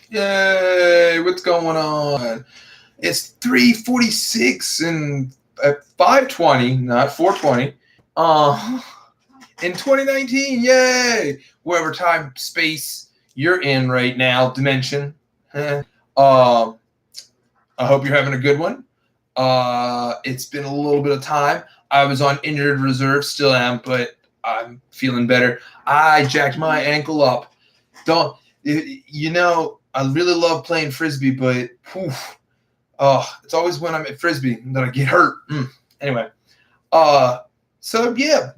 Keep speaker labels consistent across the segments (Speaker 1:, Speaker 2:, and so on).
Speaker 1: Yay! What's going on? It's 3:46 and at 5:20, not 4:20. Uh, in 2019, yay! Wherever time, space you're in right now, dimension. uh, I hope you're having a good one. It's been a little bit of time. I was on injured reserve, still am, but I'm feeling better. I jacked my ankle up. Don't I really love playing frisbee, but whew, it's always when I'm at frisbee that I get hurt. Anyway, uh, so yeah,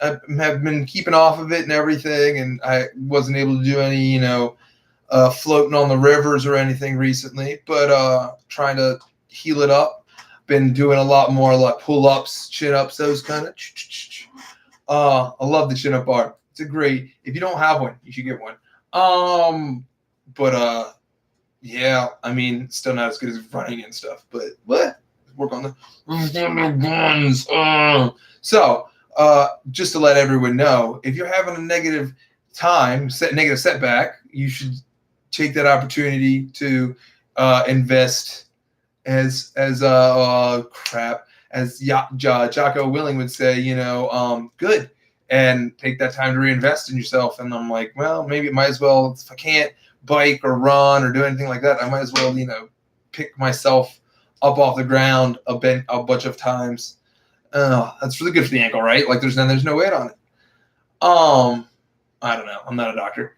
Speaker 1: I have been keeping off of it and everything, and I wasn't able to do any, floating on the rivers or anything recently, but trying to heal it up. Been doing a lot more like pull ups, chin ups, those kind of. I love the chin up bar. It's a great. If you don't have one, you should get one. But yeah, I mean, still not as good as running and stuff. But what? Work on the guns. So, just to let everyone know, if you're having a negative negative setback, you should take that opportunity to invest as Jocko Willing would say, good, and take that time to reinvest in yourself. And I'm like, well, maybe it might as well, if I can't bike or run or do anything like that, I might as well, pick myself up off the ground a bunch of times. That's really good for the ankle, right? Like there's no weight on it. I don't know. I'm not a doctor.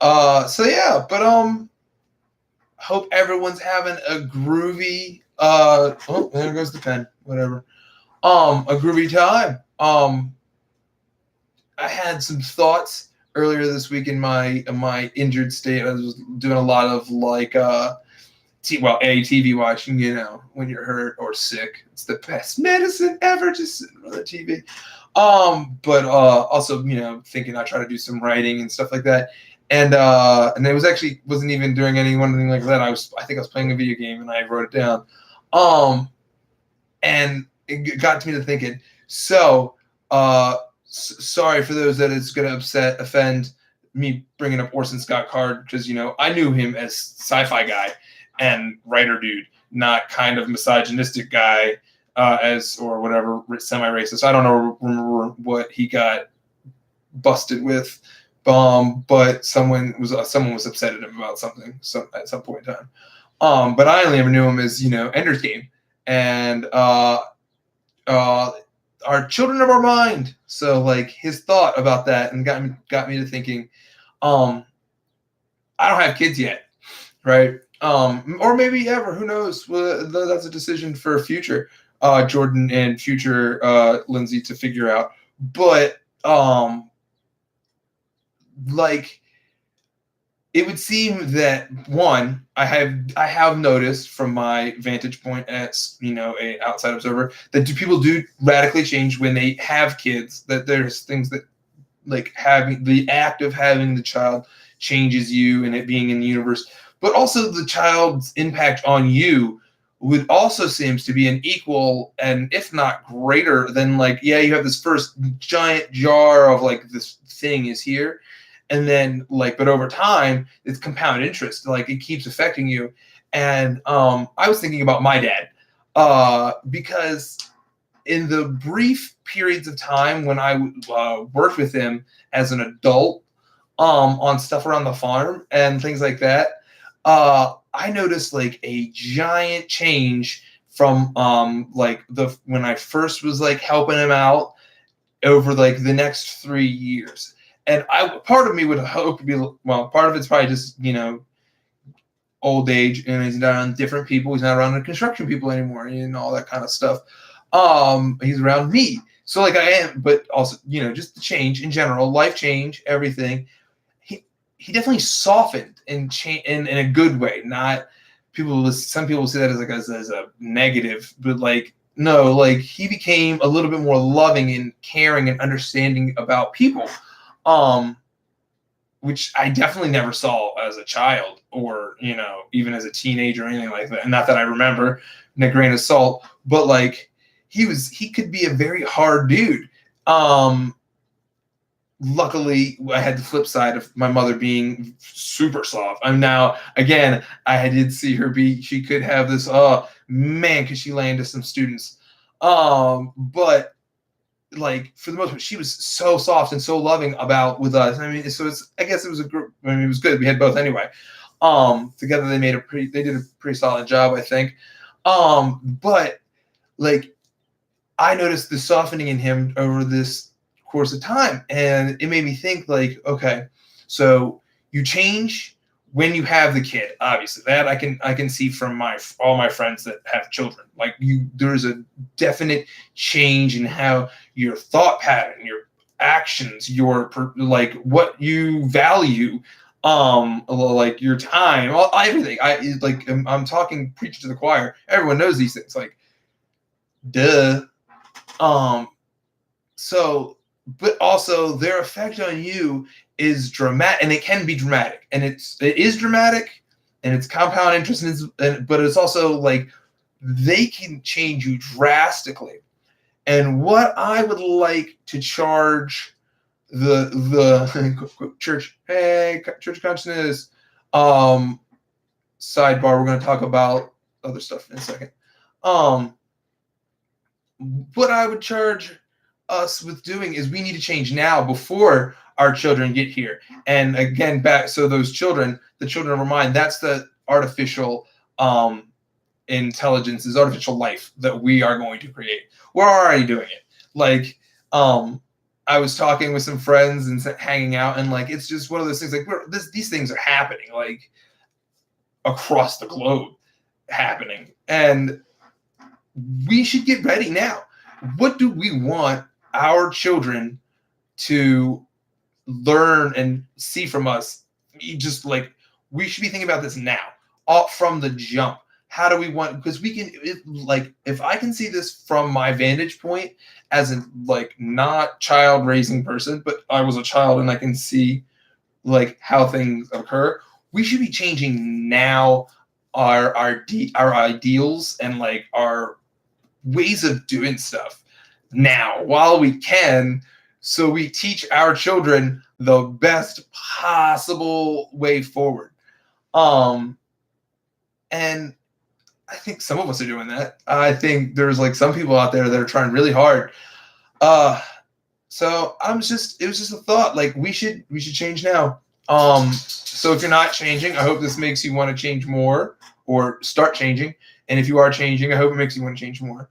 Speaker 1: So yeah, but hope everyone's having a groovy there goes the pen. Whatever. A groovy time. I had some thoughts earlier this week in my injured state. I was doing a lot of like TV watching, when you're hurt or sick. It's the best medicine ever, just sitting on the TV. But also, thinking I try to do some writing and stuff like that. And it wasn't even doing anything like that. I think I was playing a video game and I wrote it down. And it got to me to thinking. So, sorry for those that it's going to offend me bringing up Orson Scott Card, because I knew him as sci-fi guy and writer dude, not kind of misogynistic guy or whatever, semi-racist. I don't remember what he got busted with. But someone was upset at him about something at some point in time. But I only ever knew him as Ender's Game and our Children of Our Mind. So like his thought about that and got me to thinking, I don't have kids yet, right? Or maybe ever, who knows? Well, that's a decision for future Jordan and future Lindsay to figure out. But like it would seem that one, I have noticed from my vantage point as a outside observer that people do radically change when they have kids. That there's things that like having the act of having the child changes you and it being in the universe, but also the child's impact on you would also seems to be an equal and if not greater than like, yeah, you have this first giant jar of like this thing is here. And then but over time, it's compound interest. Like it keeps affecting you. And I was thinking about my dad because in the brief periods of time when I worked with him as an adult on stuff around the farm and things like that, I noticed like a giant change from when I first was like helping him out over like the next 3 years. And part of me would hope to be, well, part of it's probably just, old age and he's not around different people. He's not around the construction people anymore and all that kind of stuff. He's around me. So like I am, but also, just the change in general, life change, everything. He definitely softened and changed in a good way. Not some people say that as a negative, but like, no, like he became a little bit more loving and caring and understanding about people. Which I definitely never saw as a child or, even as a teenager or anything like that. And not that I remember in a grain of salt, but like he could be a very hard dude. luckily, I had the flip side of my mother being super soft. I'm now, again, I did see her be, she could have this, oh man, could she lay into some students. But like for the most part, she was so soft and so loving about with us. I mean, so it's, I guess it was a group. I mean, it was good. We had both anyway. Together they did a pretty solid job, I think. But like I noticed the softening in him over this course of time, and it made me think like, okay, so you change when you have the kid. Obviously, that I can see from my all my friends that have children. Like there's a definite change in how your thought pattern, your actions, your like what you value, like your time, everything. I'm talking preaching to the choir. Everyone knows these things. Like, duh. Um, so, but also their effect on you is dramatic, and it can be dramatic, and it is dramatic, and it's compound interest, but it's also like they can change you drastically. And what I would like to charge the church, hey, church consciousness, sidebar. We're going to talk about other stuff in a second. What I would charge us with doing is we need to change now before our children get here. And again, back so those children, the children of our mind, that's the artificial intelligence, is artificial life that we are going to create. We're already doing it. Like I was talking with some friends and hanging out, and like it's just one of those things. Like these things are happening like across the globe, happening, and we should get ready now. What do we want our children to learn and see from us? Just like we should be thinking about this now, all from the jump. How do we want? Because we can, like, if I can see this from my vantage point as a like not child raising person, but I was a child and I can see like how things occur. We should be changing now our ideals and like our ways of doing stuff now while we can, so we teach our children the best possible way forward. And I think some of us are doing that. I think there's like some people out there that are trying really hard. So it was just a thought, like we should change now. So if you're not changing, I hope this makes you want to change more or start changing. And if you are changing, I hope it makes you want to change more.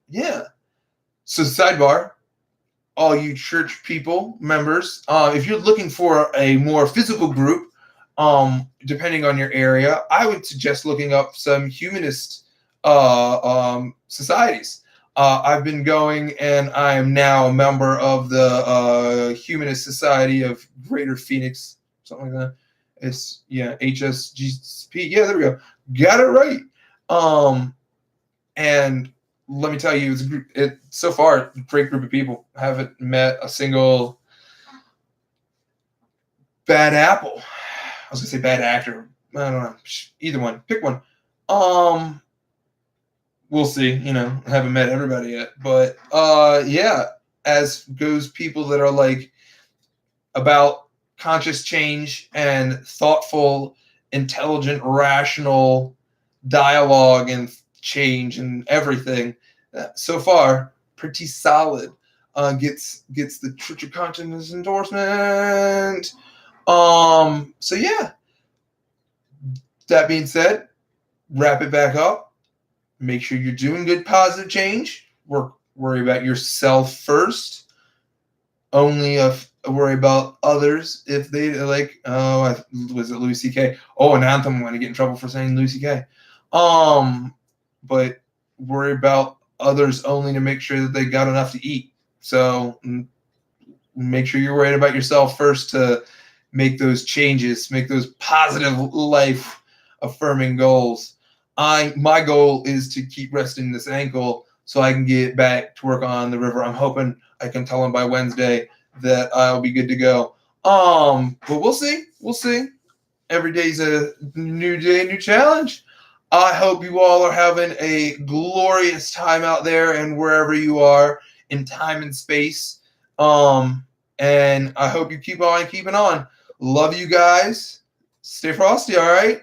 Speaker 1: Yeah. So sidebar, all you church people, members, if you're looking for a more physical group, depending on your area, I would suggest looking up some humanist societies. I've been going, and I am now a member of the Humanist Society of Greater Phoenix, something like that. It's HSGP. Yeah, there we go. Got it right. And let me tell you, it's a group. So far a great group of people. I haven't met a single bad apple. I was gonna say bad actor. I don't know. Either one. Pick one. We'll see. I haven't met everybody yet, but yeah. As goes people that are like about conscious change and thoughtful, intelligent, rational dialogue and change and everything. So far, pretty solid. Gets the Church of Consciousness endorsement. So yeah. That being said, wrap it back up. Make sure you're doing good, positive change. Worry about yourself first. Only worry about others if they like. Oh, was it Louis C.K.? Oh, an anthem. I'm going to get in trouble for saying Louis C.K. But worry about others only to make sure that they got enough to eat. So make sure you're worried about yourself first to make those changes, make those positive life affirming goals. My goal is to keep resting this ankle so I can get back to work on the river. I'm hoping I can tell him by Wednesday that I'll be good to go. But we'll see. We'll see. Every day's a new day, new challenge. I hope you all are having a glorious time out there and wherever you are in time and space. And I hope you keep on keeping on. Love you guys. Stay frosty, all right?